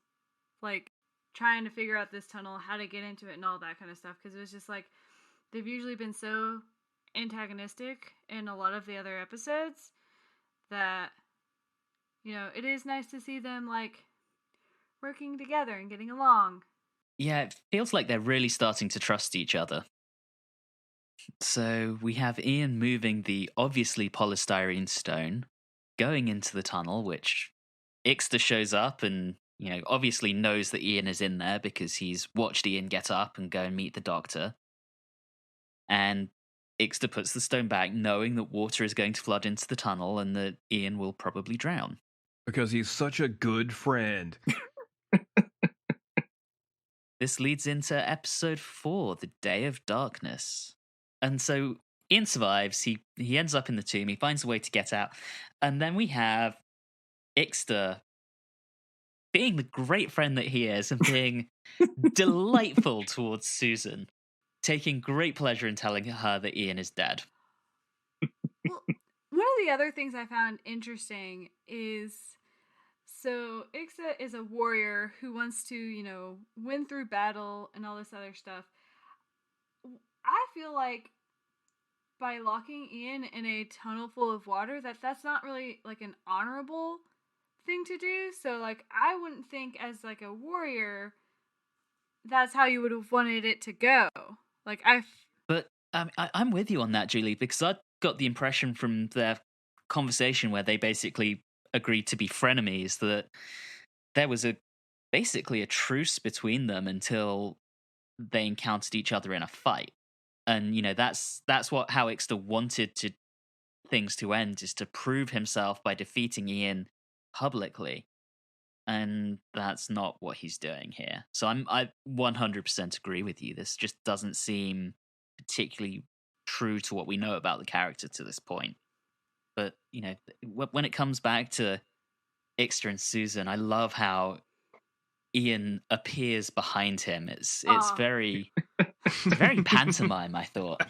F: like trying to figure out this tunnel, how to get into it, and all that kind of stuff, because it was just like, they've usually been so antagonistic in a lot of the other episodes that, it is nice to see them like working together and getting along.
A: Yeah, it feels like they're really starting to trust each other. So we have Ian moving the obviously polystyrene stone, going into the tunnel, which Ixter shows up and, obviously knows that Ian is in there because he's watched Ian get up and go and meet the doctor. And Ixter puts the stone back, knowing that water is going to flood into the tunnel and that Ian will probably drown.
E: Because he's such a good friend.
A: this leads into episode 4, The Day of Darkness. And so Ian survives, he ends up in the tomb, he finds a way to get out, and then we have Ixter being the great friend that he is and being delightful towards Susan, taking great pleasure in telling her that Ian is dead.
F: Well, one of the other things I found interesting is, so Ixta is a warrior who wants to, win through battle and all this other stuff. I feel like by locking Ian in a tunnel full of water, that's not really like an honorable thing to do. So like, I wouldn't think as like a warrior that's how you would have wanted it to go. Like
A: But I'm with you on that, Julie, because I got the impression from their conversation where they basically agreed to be frenemies that there was basically a truce between them until they encountered each other in a fight. And that's how Ixter wanted things to end, is to prove himself by defeating Ian publicly, and that's not what he's doing here. So I 100% agree with you. This just doesn't seem particularly true to what we know about the character to this point. But when it comes back to Ixter and Susan, I love how Ian appears behind him. It's very very pantomime, I thought.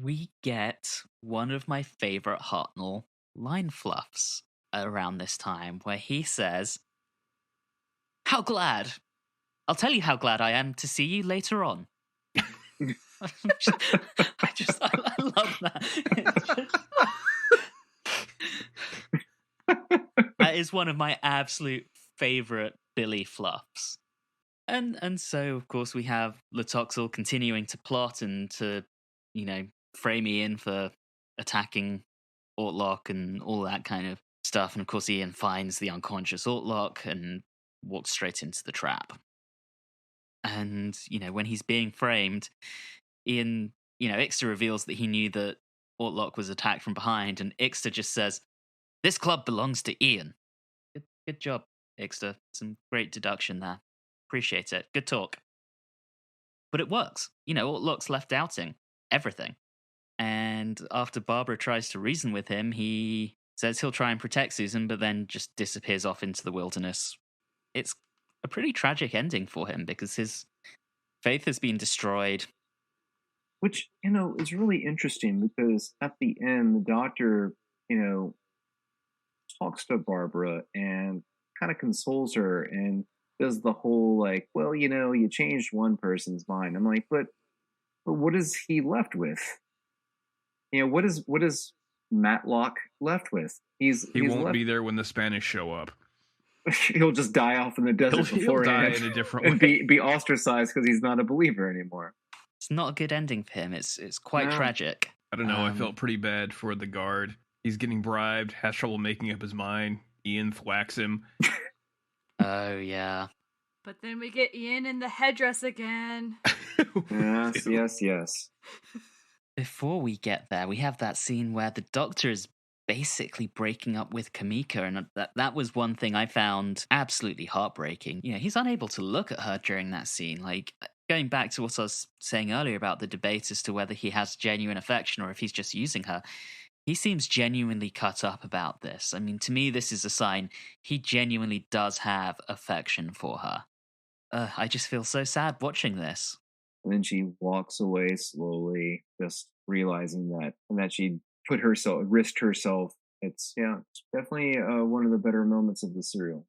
A: We get one of my favorite Hartnell line fluffs around this time, where he says, "How glad! I'll tell you how glad I am to see you later on." I love that. That is one of my absolute favorite Billy fluffs. And so, of course, we have Latoxel continuing to plot and to, frame Ian for attacking Ortlock and all that kind of stuff. And of course, Ian finds the unconscious Ortlock and walks straight into the trap. And, when he's being framed, Ian, Ixter reveals that he knew that Ortlock was attacked from behind, and Ixter just says, "This club belongs to Ian." Good job, Ixter. Some great deduction there. Appreciate it. Good talk. But it works. Ortlock's left doubting everything. And after Barbara tries to reason with him, he says he'll try and protect Susan, but then just disappears off into the wilderness. It's a pretty tragic ending for him because his faith has been destroyed.
G: Which, is really interesting because at the end, the doctor, talks to Barbara and kind of consoles her and does the whole like, well, you changed one person's mind. I'm like, but what is he left with? What is Matlock left with? He
E: won't be there when the Spanish show up.
G: He'll just die off in the desert beforehand.
E: He'll die in a different
G: and
E: way.
G: be ostracized because he's not a believer anymore.
A: It's not a good ending for him. It's quite tragic.
E: I don't know. I felt pretty bad for the guard. He's getting bribed, has trouble making up his mind. Ian thwacks him.
A: Oh, yeah.
F: But then we get Ian in the headdress again.
G: Yes.
A: Before we get there, we have that scene where the doctor is basically breaking up with Kamika, and that was one thing I found absolutely heartbreaking. He's unable to look at her during that scene. Like, going back to what I was saying earlier about the debate as to whether he has genuine affection or if he's just using her, he seems genuinely cut up about this. I mean, to me, this is a sign he genuinely does have affection for her. I just feel so sad watching this.
G: And then she walks away slowly, just realizing that she risked herself. It's definitely one of the better moments of the serial.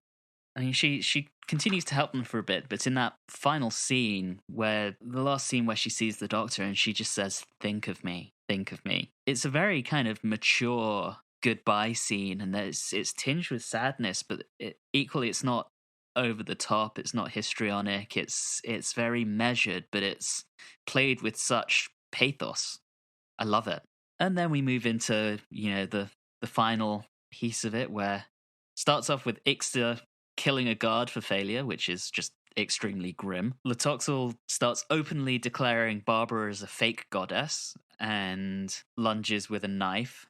A: I mean, she continues to help them for a bit, but in that final scene, the last scene where she sees the doctor and she just says, "Think of me, think of me." It's a very kind of mature goodbye scene, and it's tinged with sadness, but equally it's not over the top. It's not histrionic. It's very measured, but it's played with such pathos. I love it. And then we move into the final piece of it, where it starts off with Ixter killing a guard for failure, which is just extremely grim. Latoxel starts openly declaring Barbara as a fake goddess and lunges with a knife.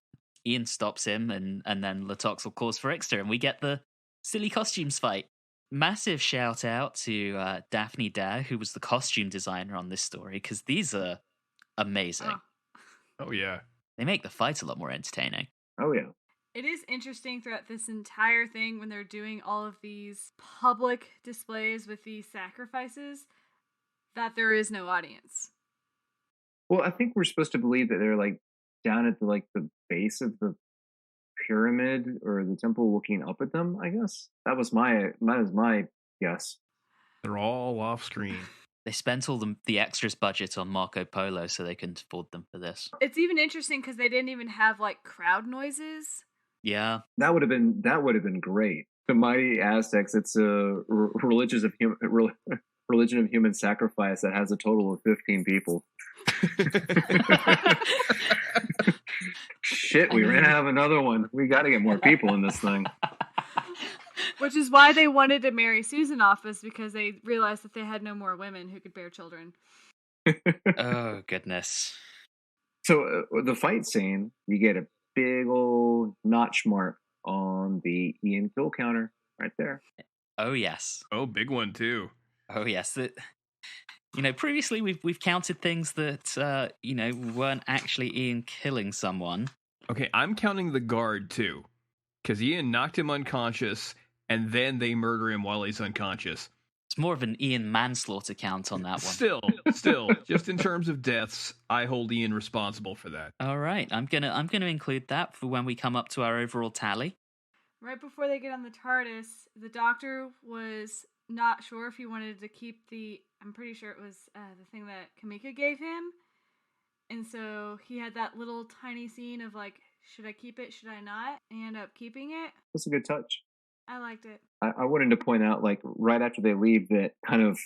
A: Ian stops him, and then Latoxel calls for Ixter, and we get the silly costumes fight. massive shout out to Daphne Dare, who was the costume designer on this story, because these are amazing.
E: Oh, yeah.
A: They make the fight a lot more entertaining.
G: Oh yeah.
F: It is interesting throughout this entire thing when they're doing all of these public displays with these sacrifices that there is no audience.
G: Well, I think we're supposed to believe that they're like down at the base of the pyramid or the temple, looking up at them. I guess that was my guess.
E: They're all off screen.
A: They spent all the extras budget on Marco Polo so they couldn't afford them for this.
F: It's even interesting because they didn't even have like crowd noises.
A: Yeah.
G: That would have been great. The mighty Aztecs. It's a religion of human sacrifice that has a total of 15 people. Shit, we ran out of another one. We got to get more people in this thing.
F: Which is why they wanted to marry Susan off, is because they realized that they had no more women who could bear children.
A: Oh, goodness.
G: So the fight scene, you get a big old notch mark on the Ian kill counter right there.
A: Oh, yes.
E: Oh, big one, too.
A: Oh, yes. Previously we've counted things that, weren't actually Ian killing someone.
E: Okay, I'm counting the guard, too. Because Ian knocked him unconscious, and then they murder him while he's unconscious.
A: It's more of an Ian manslaughter count on that one.
E: Still, just in terms of deaths, I hold Ian responsible for that.
A: All right, I'm gonna include that for when we come up to our overall tally.
F: Right before they get on the TARDIS, the Doctor was not sure if he wanted to keep I'm pretty sure it was the thing that Kamika gave him. And so he had that little tiny scene of like, should I keep it? Should I not? And he ended up keeping it.
G: That's a good touch.
F: I liked it.
G: I wanted to point out, like, right after they leave, that kind of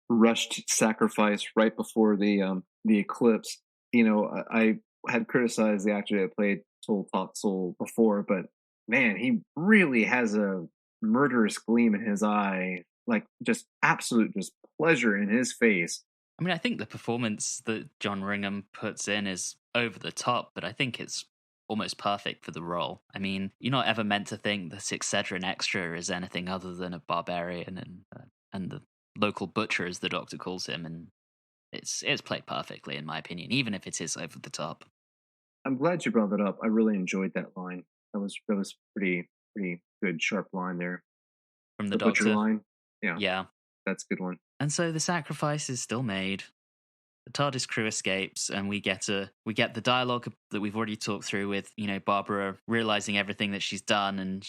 G: rushed sacrifice right before the eclipse. I had criticized the actor that played Sol Totsul before, but man, he really has a murderous gleam in his eye, like just absolute pleasure in his face.
A: I mean, I think the performance that John Ringham puts in is over the top, but I think it's almost perfect for the role. I mean, you're not ever meant to think the Excedrin extra is anything other than a barbarian and the local butcher, as the Doctor calls him, and it's played perfectly, in my opinion, even if it is over the top.
G: I'm glad you brought that up. I really enjoyed that line. That was pretty good, sharp line there.
A: From the
G: butcher
A: Doctor
G: line.
A: Yeah.
G: That's a good one.
A: And so the sacrifice is still made. The TARDIS crew escapes, and we get the dialogue that we've already talked through with, Barbara realizing everything that she's done, and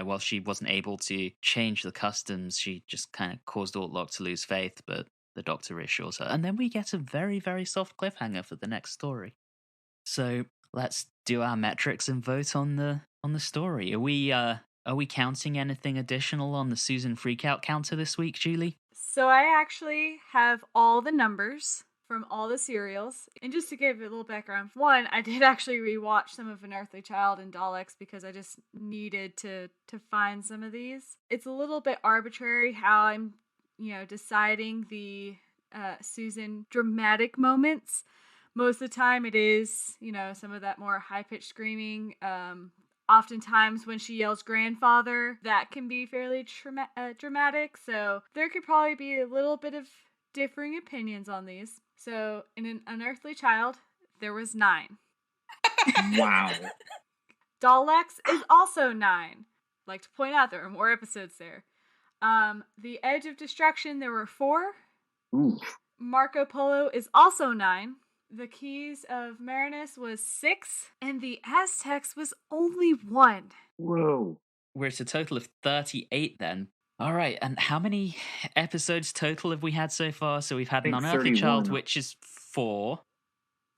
A: while she wasn't able to change the customs, she just kind of caused Ortlock to lose faith. But the Doctor reassures her, and then we get a very, very soft cliffhanger for the next story. So let's do our metrics and vote on the story. Are we counting anything additional on the Susan freakout counter this week, Julie?
F: So I actually have all the numbers from all the serials. And just to give a little background, one, I did actually rewatch some of Unearthly Child and Daleks because I just needed to find some of these. It's a little bit arbitrary how I'm, deciding the Susan dramatic moments. Most of the time it is, some of that more high-pitched screaming. Oftentimes when she yells grandfather, that can be fairly dramatic. So there could probably be a little bit of differing opinions on these. So in An Unearthly Child, there was 9.
G: Wow.
F: Daleks is also 9. I'd like to point out there are more episodes there. The Edge of Destruction, there were 4.
G: Ooh.
F: Marco Polo is also 9. The Keys of Marinus was 6, and the Aztecs was only 1.
G: Whoa.
A: We're at a total of 38 then. All right, and how many episodes total have we had so far? So we've had An Unearthly Child, which is 4.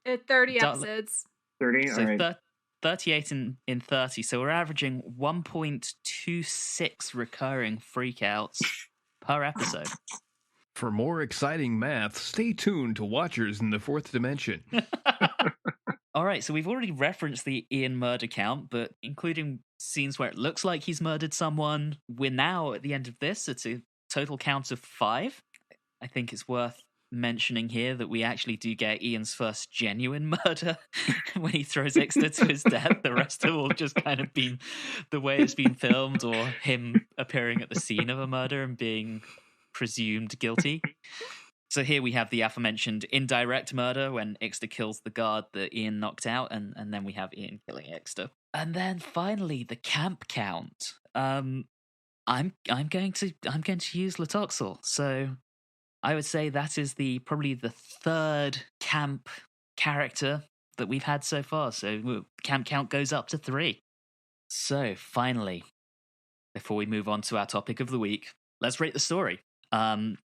F: 30 episodes.
G: 30?
A: So
G: all right.
A: 38 in 30. So we're averaging 1.26 recurring freakouts per episode.
E: For more exciting math, stay tuned to Watchers in the Fourth Dimension.
A: All right, so we've already referenced the Ian murder count, but including scenes where it looks like he's murdered someone, we're now at the end of this. It's a total count of 5. I think it's worth mentioning here that we actually do get Ian's first genuine murder when he throws Ixta to his death. The rest have all just kind of been the way it's been filmed, or him appearing at the scene of a murder and being presumed guilty. So here we have the aforementioned indirect murder when Ixta kills the guard that Ian knocked out, and then we have Ian killing Ixta. And then finally the camp count. I'm going to use Latoxel. So I would say that is probably the third camp character that we've had so far. So camp count goes up to 3. So finally, before we move on to our topic of the week, let's rate the story.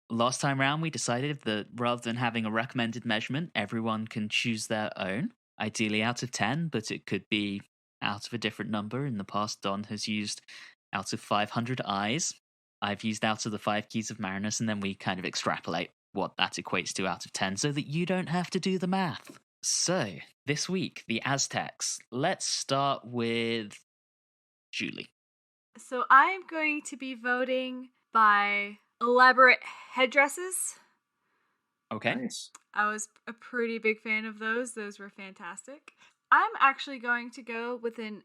A: Last time round, we decided that rather than having a recommended measurement, everyone can choose their own, ideally out of 10, but it could be out of a different number. In the past, Don has used out of 500 eyes. I've used out of the 5 keys of Marinus, and then we kind of extrapolate what that equates to out of 10 so that you don't have to do the math. So, this week, the Aztecs. Let's start with Julie.
F: So I'm going to be voting by elaborate headdresses.
A: Okay.
G: Nice.
F: I was a pretty big fan of those. Those were fantastic. I'm actually going to go with an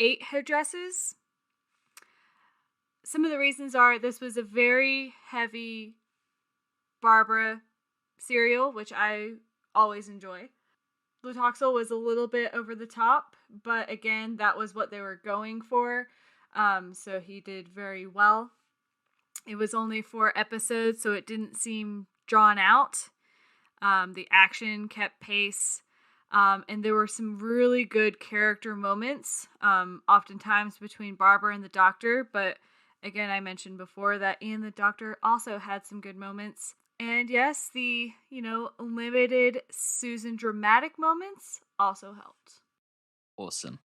F: 8 headdresses. Some of the reasons are this was a very heavy Barbara serial, which I always enjoy. Latoxel was a little bit over the top, but again, that was what they were going for. So he did very well. It was only 4 episodes, so it didn't seem drawn out. The action kept pace. And there were some really good character moments, oftentimes between Barbara and the Doctor. But again, I mentioned before that Ian the Doctor also had some good moments. And yes, the, limited Susan dramatic moments also helped.
A: Awesome.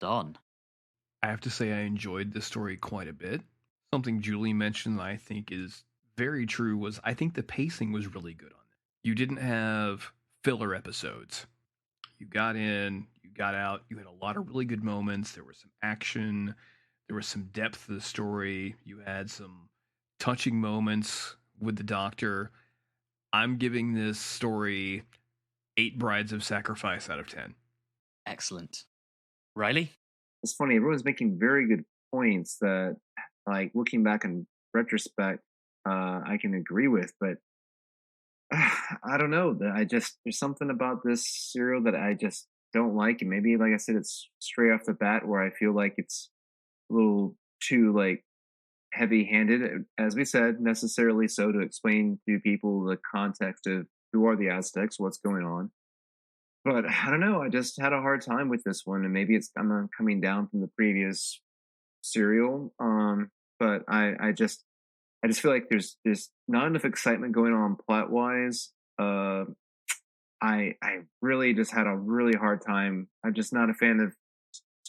A: Don.
E: I have to say I enjoyed this story quite a bit. Something Julie mentioned that I think is very true was I think the pacing was really good on it. You didn't have filler episodes. You got in, you got out, you had a lot of really good moments. There was some action, there was some depth to the story. You had some touching moments with the Doctor. I'm giving this story 8 Brides of Sacrifice out of 10.
A: Excellent. Reilly?
G: It's funny, everyone's making very good points that, like, looking back in retrospect, I can agree with, but I don't know. There's something about this serial that I just don't like, and maybe, like I said, it's straight off the bat where I feel like it's a little too, like, heavy-handed, as we said, necessarily so, to explain to people the context of who are the Aztecs, what's going on. But I don't know. I just had a hard time with this one, and maybe I'm coming down from the previous serial. But I just feel like there's not enough excitement going on plot wise. I really just had a really hard time. I'm just not a fan of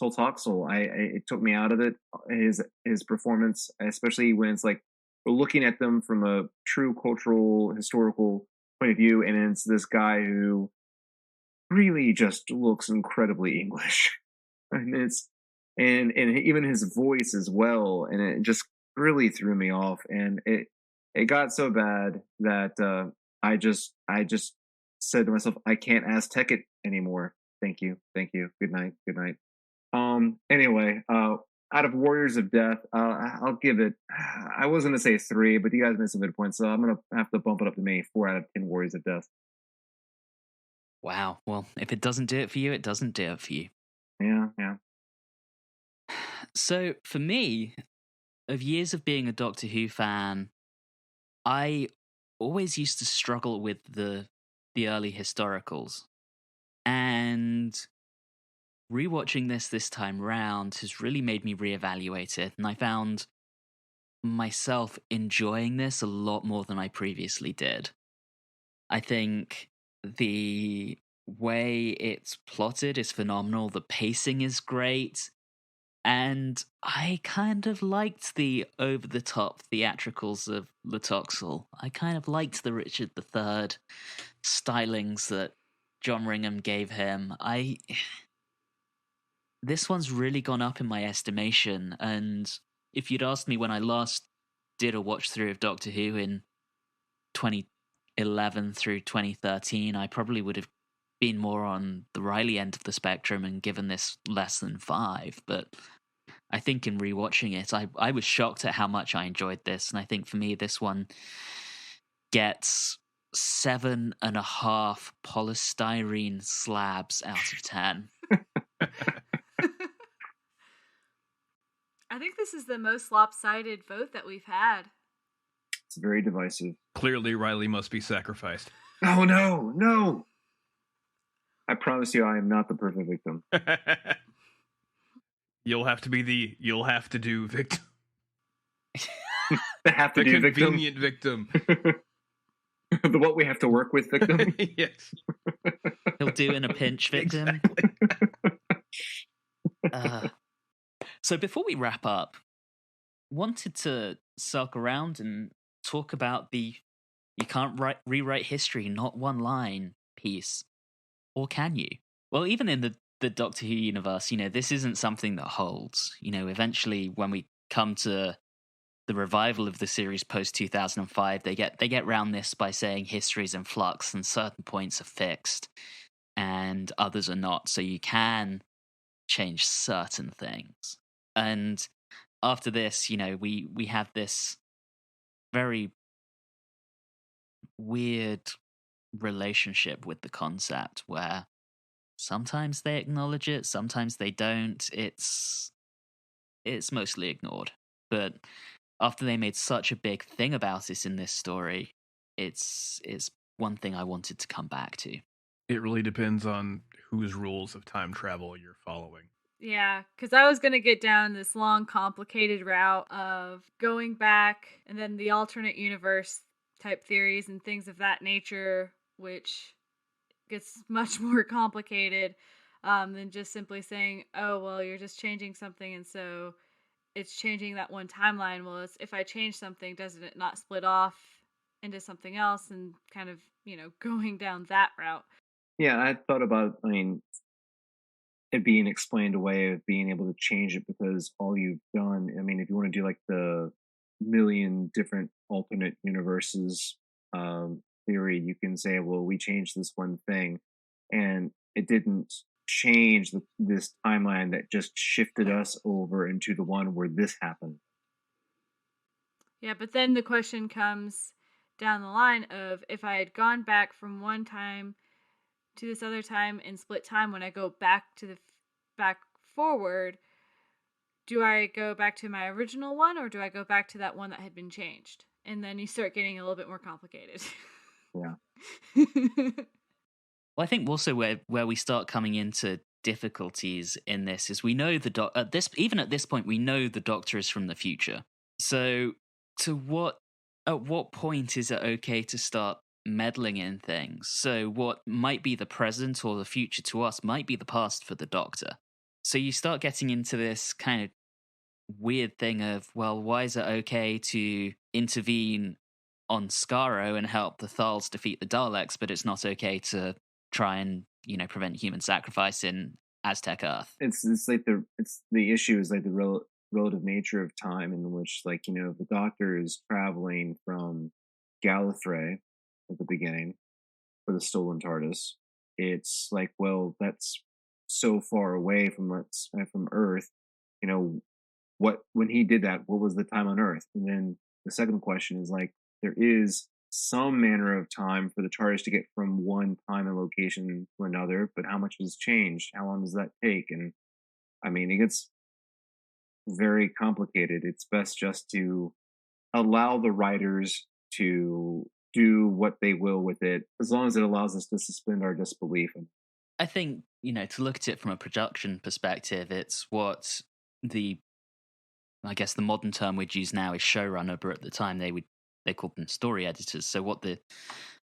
G: Soltoxel. It took me out of it. His performance, especially when it's like we're looking at them from a true cultural historical point of view, and it's this guy who really just looks incredibly English, and and even his voice as well, and it just really threw me off, and it got so bad that I just said to myself, I can't Azz-tec it anymore. Thank you, good night. Anyway, out of Warriors of Death, I'll give it. I was gonna say 3, but you guys made some good points, so I'm gonna have to bump it up to maybe 4 out of 10 Warriors of Death.
A: Wow. Well, if it doesn't do it for you, it doesn't do it for you.
G: Yeah.
A: So, for me, of years of being a Doctor Who fan, I always used to struggle with the early historicals. And rewatching this time round has really made me reevaluate it. And I found myself enjoying this a lot more than I previously did. I think the way it's plotted is phenomenal. The pacing is great. And I kind of liked the over-the-top theatricals of Latoxel. I kind of liked the Richard III stylings that John Ringham gave him. This one's really gone up in my estimation. And if you'd asked me when I last did a watch through of Doctor Who in 2011 through 2013, I probably would have been more on the Reilly end of the spectrum and given this less than 5. But I think in rewatching it, I was shocked at how much I enjoyed this. And I think for me, this one gets 7.5 polystyrene slabs out of 10.
F: I think this is the most lopsided vote that we've had.
G: It's very divisive.
E: Clearly, Reilly must be sacrificed.
G: Oh, no. I promise you, I am not the perfect victim.
E: You'll have to be the you'll have to do victim.
G: The have to
E: The
G: do victim.
E: convenient victim.
G: The what we have to work with victim.
E: Yes.
A: He'll do in a pinch victim.
E: Exactly.
A: So before we wrap up, wanted to circle around and talk about the "you can't rewrite history, not one line" piece. Or can you? Well, even in the Doctor Who universe, this isn't something that holds. Eventually when we come to the revival of the series post 2005, they get round this by saying history's in flux and certain points are fixed and others are not. So you can change certain things. And after this, we have this very weird relationship with the concept where sometimes they acknowledge it, sometimes they don't. It's mostly ignored. But after they made such a big thing about it in this story, it's one thing I wanted to come back to.
E: It really depends on whose rules of time travel you're following.
F: Yeah, because I was going to get down this long, complicated route of going back and then the alternate universe type theories and things of that nature, which gets much more complicated than just simply saying, oh, well, you're just changing something and so it's changing that one timeline. Well, if I change something, doesn't it not split off into something else and kind of, going down that route?
G: Yeah, I thought about, it being explained away of being able to change it because all you've done, if you want to do like the million different alternate universes theory, you can say, well, we changed this one thing and it didn't change this timeline that just shifted us over into the one where this happened.
F: Yeah, but then the question comes down the line of if I had gone back from one time to this other time in split time, when I go back to the back forward, do I go back to my original one or do I go back to that one that had been changed? And then you start getting a little bit more complicated.
G: Yeah.
A: Well, I think also where we start coming into difficulties in this is we know at this point we know the Doctor is from the future. So at what point is it okay to start meddling in things? So what might be the present or the future to us might be the past for the Doctor. So you start getting into this kind of weird thing of, well, why is it okay to intervene on Skaro and help the Thals defeat the Daleks, but it's not okay to try and prevent human sacrifice in Aztec Earth?
G: It's like the issue is like the relative nature of time in which, like, the Doctor is traveling from Gallifrey at the beginning for the stolen TARDIS. It's like, well, that's so far away from Earth. When he did that, what was the time on Earth? And then the second question is like, there is some manner of time for the TARDIS to get from one time and location to another, but how much has changed? How long does that take? And it gets very complicated. It's best just to allow the writers to do what they will with it, as long as it allows us to suspend our disbelief.
A: I think, to look at it from a production perspective, it's what the modern term we'd use now is showrunner, but at the time they called them story editors. So what the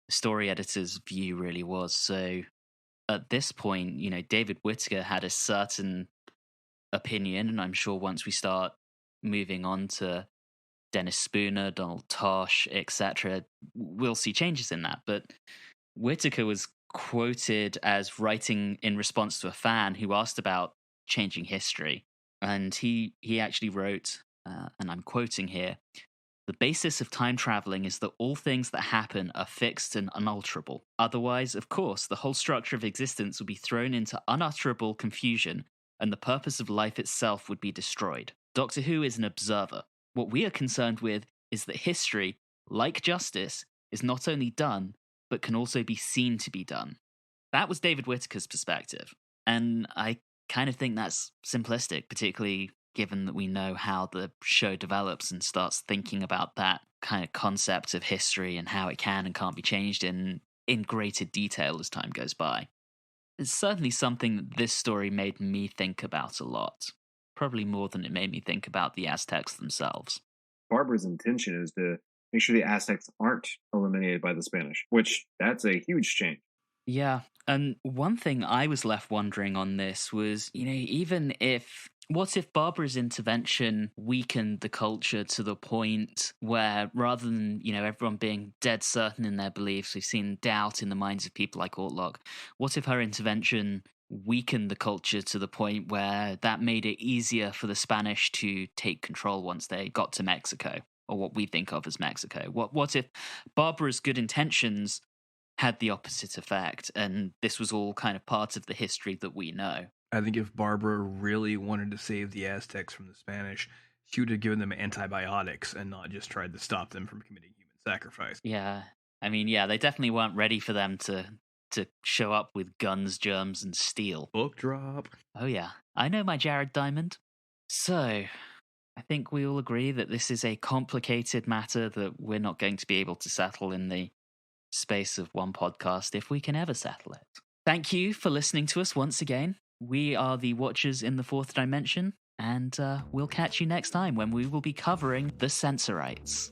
A: story editor's view really was. So at this point, David Whittaker had a certain opinion, and I'm sure once we start moving on to Dennis Spooner, Donald Tosh, etc., we'll see changes in that. But Whittaker was quoted as writing in response to a fan who asked about changing history. And he actually wrote, and I'm quoting here, The basis of time traveling is that all things that happen are fixed and unalterable. Otherwise, of course, the whole structure of existence would be thrown into unutterable confusion, and the purpose of life itself would be destroyed. Doctor Who is an observer. What we are concerned with is that history, like justice, is not only done, but can also be seen to be done. That was David Whittaker's perspective, and I kind of think that's simplistic, particularly given that we know how the show develops and starts thinking about that kind of concept of history and how it can and can't be changed in greater detail as time goes by. It's certainly something that this story made me think about a lot, probably more than it made me think about the Aztecs themselves.
G: Barbara's intention is to make sure the Aztecs aren't eliminated by the Spanish, which that's a huge change.
A: Yeah, and one thing I was left wondering on this was, what if Barbara's intervention weakened the culture to the point where, rather than, everyone being dead certain in their beliefs, we've seen doubt in the minds of people like Ortlock. What if her intervention weakened the culture to the point where that made it easier for the Spanish to take control once they got to Mexico, or what we think of as Mexico? What if Barbara's good intentions had the opposite effect, and this was all kind of part of the history that we know?
E: I think if Barbara really wanted to save the Aztecs from the Spanish, she would have given them antibiotics and not just tried to stop them from committing human sacrifice.
A: Yeah. I mean, yeah, they definitely weren't ready for them to show up with guns, germs, and steel.
E: Book drop.
A: Oh, yeah. I know my Jared Diamond. So, I think we all agree that this is a complicated matter that we're not going to be able to settle in the space of one podcast, if we can ever settle it. Thank you for listening to us once again. We are the Watchers in the Fourth Dimension, and we'll catch you next time when we will be covering the Sensorites.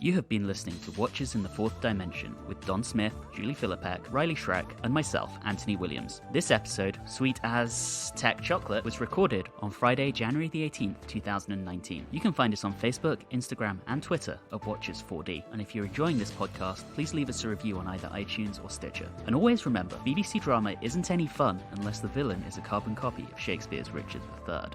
A: You have been listening to Watchers in the Fourth Dimension with Don Smith, Julie Philippek, Reilly Schreck, and myself, Anthony Williams. This episode, Sweet Azz-tec Chocolate, was recorded on Friday, January the 18th, 2019. You can find us on Facebook, Instagram, and Twitter at Watchers4D. And if you're enjoying this podcast, please leave us a review on either iTunes or Stitcher. And always remember, BBC drama isn't any fun unless the villain is a carbon copy of Shakespeare's Richard III.